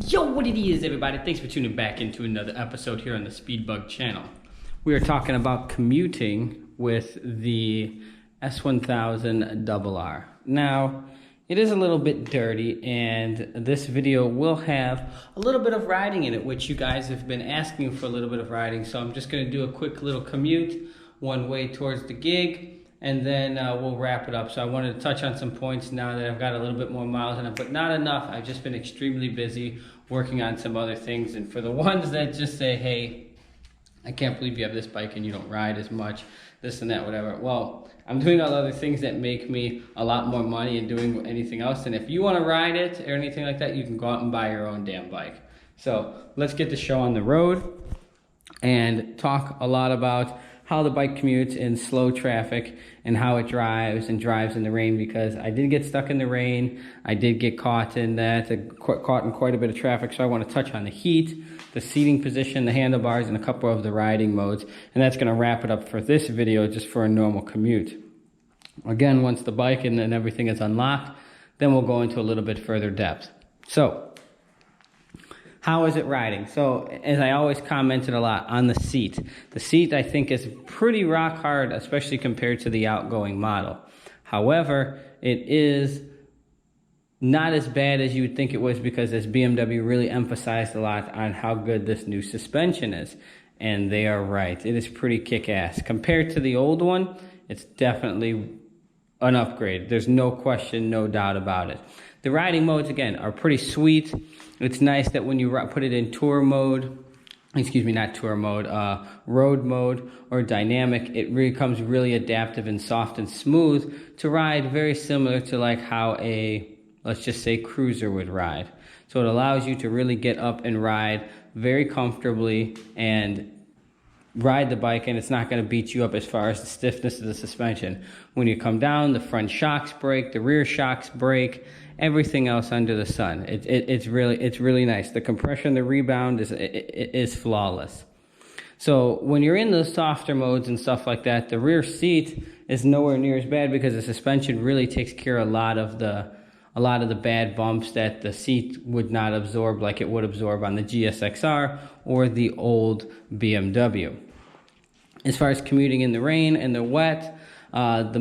Yo, what it is, everybody? Thanks for tuning back into another episode here on the Speedbug channel. We are talking about commuting with the S1000RR. Now, it is a little bit dirty, and this video will have a little bit of riding in it, which you guys have been asking for a little bit of riding. So I'm just going to do a quick little commute one way towards the gig, and then we'll wrap it up. So I wanted to touch on some points now that I've got a little bit more miles in it, but not enough. I've just been extremely busy working on some other things. And for the ones that just say, hey, I can't believe you have this bike and you don't ride as much, this and that, whatever. Well, I'm doing all other things that make me a lot more money and doing anything else. And if you want to ride it or anything like that, you can go out and buy your own damn bike. So let's get the show on the road and talk a lot about how the bike commutes in slow traffic and how it drives in the rain, because I did get stuck in the rain. I did get caught in that, caught in quite a bit of traffic. So I want to touch on the heat, the seating position, the handlebars, and a couple of the riding modes. And that's going to wrap it up for this video, just for a normal commute. Again, once the bike and then everything is unlocked, then we'll go into a little bit further depth. So, how is it riding? So, as I always commented a lot on the seat. The seat, I think, is pretty rock hard, especially compared to the outgoing model. However, it is not as bad as you would think it was, because this BMW really emphasized a lot on how good this new suspension is. And they are right. It is pretty kick-ass. Compared to the old one, it's definitely an upgrade. There's no question, no doubt about it. The riding modes, again, are pretty sweet. It's nice that when you put it in tour mode, excuse me, not tour mode, road mode or dynamic, it becomes really adaptive and soft and smooth to ride, very similar to like how a, let's just say, cruiser would ride. So it allows you to really get up and ride very comfortably and ride the bike, and it's not going to beat you up as far as the stiffness of the suspension. When you come down, the front shocks break, the rear shocks break, everything else under the sun. It's really nice. The compression, the rebound is flawless. So when you're in those softer modes and stuff like that, the rear seat is nowhere near as bad, because the suspension really takes care of a lot of the bad bumps that the seat would not absorb like it would absorb on the GSXR or the old BMW. As far as commuting in the rain and the wet, the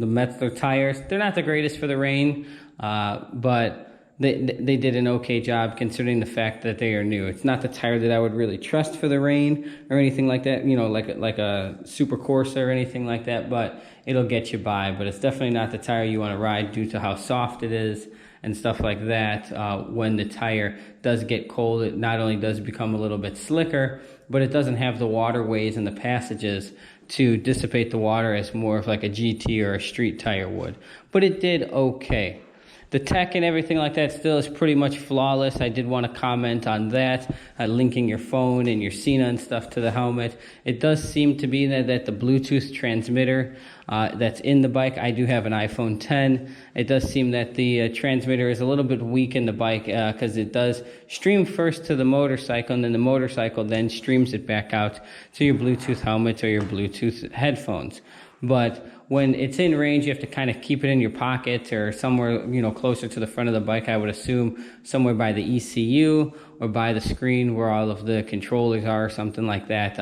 Metzler tires, they're not the greatest for the rain, but they did an okay job considering the fact that they are new. It's not the tire that I would really trust for the rain or anything like that, you know, like a Super Corsa or anything like that, but it'll get you by. But it's definitely not the tire you want to ride due to how soft it is and stuff like that. When the tire does get cold, it not only does become a little bit slicker, but it doesn't have the waterways and the passages to dissipate the water as more of like a GT or a street tire would. But it did okay. The tech and everything like that still is pretty much flawless. I did want to comment on that, linking your phone and your Sena and stuff to the helmet. It does seem to be that the Bluetooth transmitter that's in the bike, I do have an iPhone 10. It does seem that the transmitter is a little bit weak in the bike, because it does stream first to the motorcycle, and then the motorcycle then streams it back out to your Bluetooth helmet or your Bluetooth headphones. But when it's in range, you have to kind of keep it in your pocket or somewhere, you know, closer to the front of the bike. I would assume somewhere by the ECU or by the screen where all of the controllers are or something like that.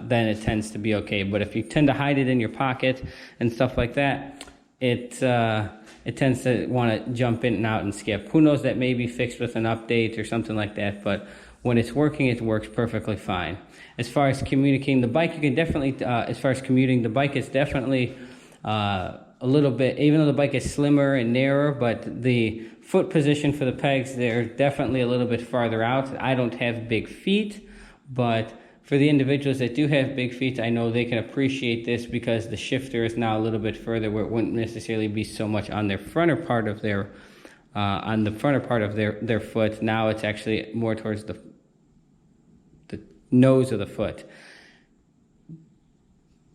Then it tends to be okay. But if you tend to hide it in your pocket and stuff like that, it tends to want to jump in and out and skip. Who knows, that may be fixed with an update or something like that. But when it's working, it works perfectly fine. As far as communicating the bike, you can definitely, as far as commuting, the bike is definitely a little bit, even though the bike is slimmer and narrower, but the foot position for the pegs, they're definitely a little bit farther out. I don't have big feet, but for the individuals that do have big feet, I know they can appreciate this, because the shifter is now a little bit further, where it wouldn't necessarily be so much on their fronter part of their their foot. Now it's actually more towards the nose of the foot.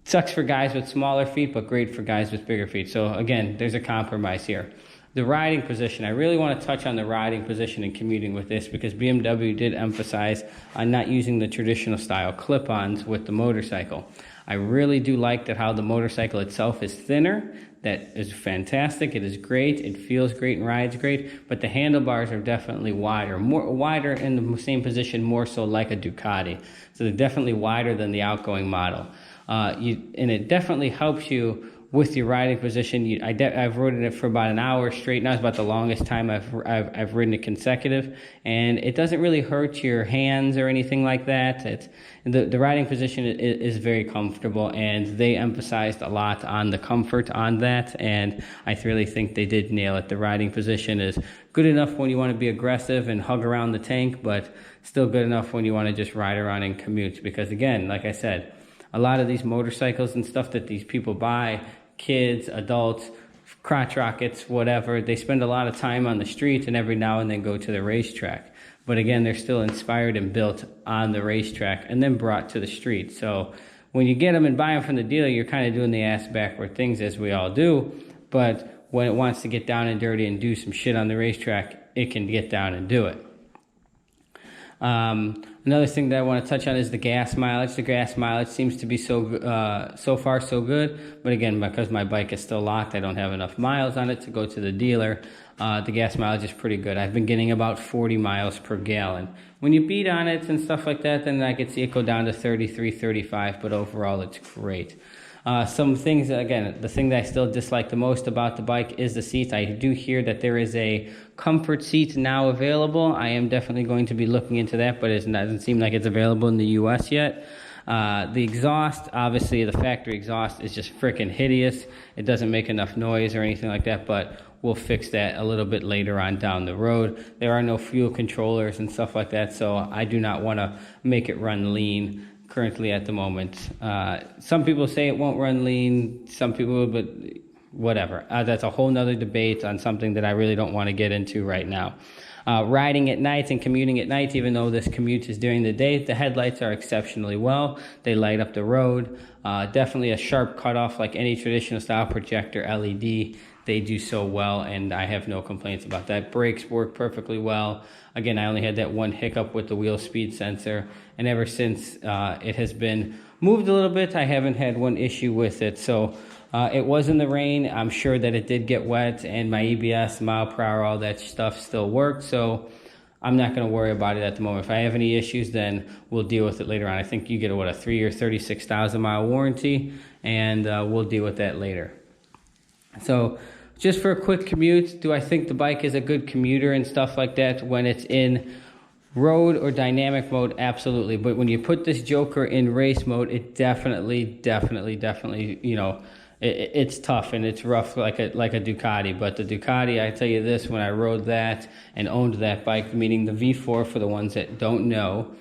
Sucks for guys with smaller feet, but great for guys with bigger feet. So again, there's a compromise here. The riding position, I really want to touch on the riding position and commuting with this, because BMW did emphasize on not using the traditional style clip-ons with the motorcycle. I really do like that how the motorcycle itself is thinner. That is fantastic. It is great. It feels great and rides great. But the handlebars are definitely wider, more wider in the same position, more so like a Ducati. So they're definitely wider than the outgoing model. And it definitely helps you with your riding position. I've ridden it for about an hour straight. Now it's about the longest time I've ridden it consecutive, and it doesn't really hurt your hands or anything like that. The riding position is very comfortable, and they emphasized a lot on the comfort on that, and I really think they did nail it. The riding position is good enough when you want to be aggressive and hug around the tank, but still good enough when you want to just ride around and commute. Because again, like I said, a lot of these motorcycles and stuff that these people buy, kids, adults, crotch rockets, whatever, they spend a lot of time on the streets and every now and then go to the racetrack. But again, they're still inspired and built on the racetrack and then brought to the street. So when you get them and buy them from the dealer, you're kind of doing the ass backward things, as we all do. But when it wants to get down and dirty and do some shit on the racetrack, it can get down and do it. Another thing that I want to touch on is the gas mileage. The gas mileage seems to be so far so good, but again, because my bike is still locked, I don't have enough miles on it to go to the dealer. The gas mileage is pretty good. I've been getting about 40 miles per gallon. When you beat on it and stuff like that, then I could see it go down to 33, 35, but overall it's great. Some things, again, the thing that I still dislike the most about the bike is the seats. I do hear that there is a comfort seat now available. I am definitely going to be looking into that, but it doesn't seem like it's available in the US yet. The exhaust, obviously the factory exhaust is just freaking hideous. It doesn't make enough noise or anything like that, but we'll fix that a little bit later on down the road. There are no fuel controllers and stuff like that, so I do not want to make it run lean currently at the moment. Some people say it won't run lean, some people, but whatever. That's a whole nother debate on something that I really don't want to get into right now. Riding at night and commuting at night, even though this commute is during the day, the headlights are exceptionally well. They light up the road. Definitely a sharp cutoff like any traditional style projector LED. They do so well, and I have no complaints about that. Brakes work perfectly well. Again, I only had that one hiccup with the wheel speed sensor, and ever since it has been moved a little bit, I haven't had one issue with it. So it was in the rain. I'm sure that it did get wet, and my EBS, mile per hour, all that stuff still worked. So I'm not going to worry about it at the moment. If I have any issues, then we'll deal with it later on. I think you get a 3 or 36,000 mile warranty, and we'll deal with that later. So just for a quick commute, do I think the bike is a good commuter and stuff like that when it's in road or dynamic mode? Absolutely. But when you put this joker in race mode, it definitely, you know, it's tough and it's rough like a Ducati. But the Ducati, I tell you this, when I rode that and owned that bike, meaning the V4 for the ones that don't know,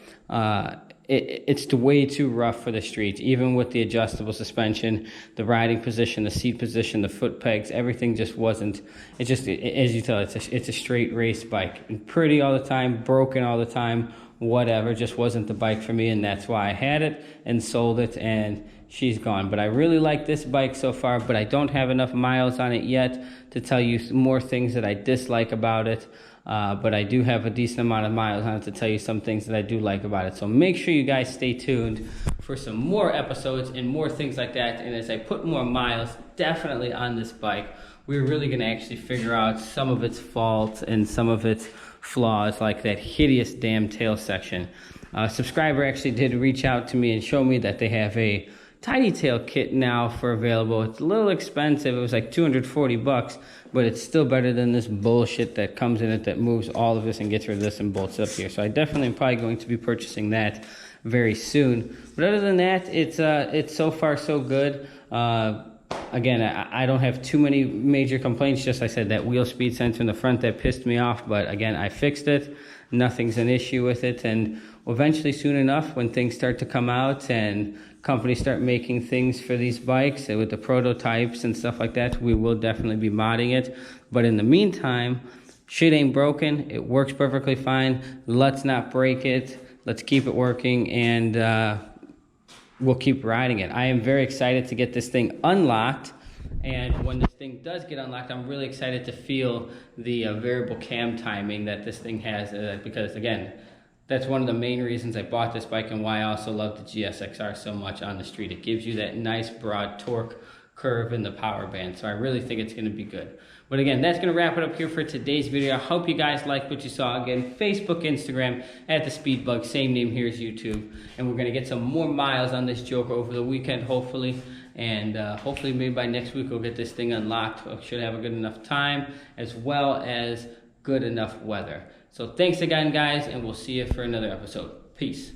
it's way too rough for the streets. Even with the adjustable suspension, the riding position, the seat position, the foot pegs, everything just wasn't. It just, as you tell, it's a straight race bike. And pretty all the time, broken all the time, whatever. Just wasn't the bike for me, and that's why I had it and sold it, and she's gone. But I really like this bike so far, but I don't have enough miles on it yet to tell you more things that I dislike about it. But I do have a decent amount of miles on it to tell you some things that I do like about it. So make sure you guys stay tuned for some more episodes and more things like that. And as I put more miles definitely on this bike, we're really going to actually figure out some of its faults and some of its flaws, like that hideous damn tail section. A subscriber actually did reach out to me and show me that they have a tiny tail kit now for available. It's a little expensive. It was like $240, but it's still better than this bullshit that comes in it that moves all of this and gets rid of this and bolts up here. So I definitely am probably going to be purchasing that very soon. But other than that, it's so far so good. Again, I don't have too many major complaints. Just I said that wheel speed sensor in the front that pissed me off, but again, I fixed it. Nothing's an issue with it, and eventually, soon enough, when things start to come out and companies start making things for these bikes with the prototypes and stuff like that, we will definitely be modding it. But in the meantime, shit ain't broken. It works perfectly fine. Let's not break it. Let's keep it working, and we'll keep riding it. I am very excited to get this thing unlocked. And when this thing does get unlocked, I'm really excited to feel the variable cam timing that this thing has, because again, That's one of the main reasons I bought this bike and why I also love the GSXR so much on the street. It gives you that nice broad torque curve in the power band. So I really think it's going to be good. But again, that's going to wrap it up here for today's video. I hope you guys liked what you saw. Again, Facebook, Instagram, at the Speed Bug, same name here as YouTube. And we're going to get some more miles on this Joker over the weekend, hopefully. And hopefully maybe by next week we'll get this thing unlocked. We should have a good enough time as well as good enough weather. So thanks again, guys, and we'll see you for another episode. Peace.